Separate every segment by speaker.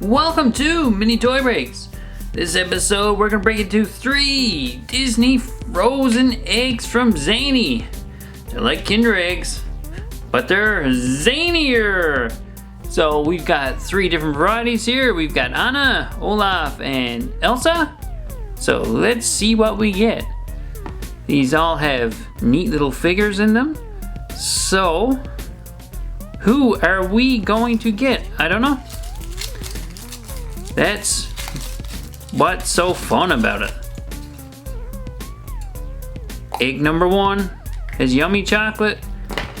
Speaker 1: Welcome to Mini Toy Breaks. This episode we're gonna break into 3 Disney frozen eggs from Zaini. They're like Kinder eggs, but they're zanier. So we've got 3 different varieties here. We've got Anna, Olaf, and Elsa. So let's see what we get. These all have neat little figures in them. So who are we going to get? I don't know. That's what's so fun about it. Egg number 1 has yummy chocolate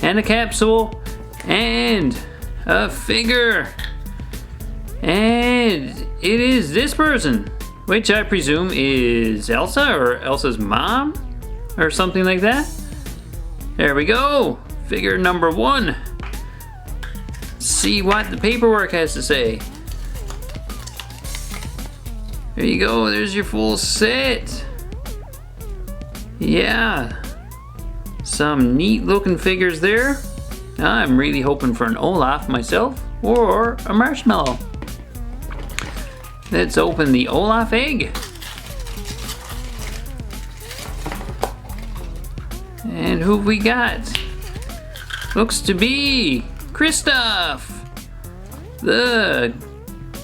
Speaker 1: and a capsule and a figure. And it is this person, which I presume is Elsa or Elsa's mom or something like that. There we go. Figure number 1. See what the paperwork has to say. There you go, there's your full set. Yeah, some neat looking figures there. I'm really hoping for an Olaf myself or a marshmallow. Let's open the Olaf egg. And who we got? Looks to be Kristoff, the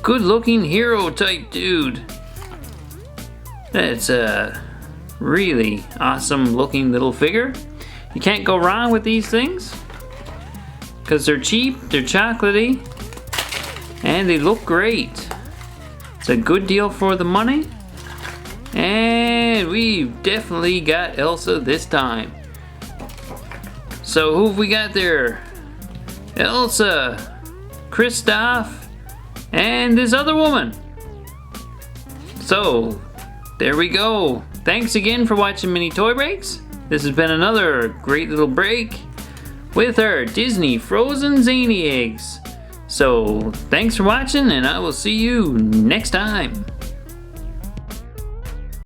Speaker 1: good looking hero type dude. That's a really awesome looking little figure. You can't go wrong with these things because they're cheap, they're chocolatey, and they look great. It's a good deal for the money. And we've definitely got Elsa this time. So who have we got there? Elsa, Kristoff, and this other woman. So there we go. Thanks again for watching Mini Toy Breaks. This has been another great little break with our Disney frozen Zaini eggs. So thanks for watching, and I will see you next time.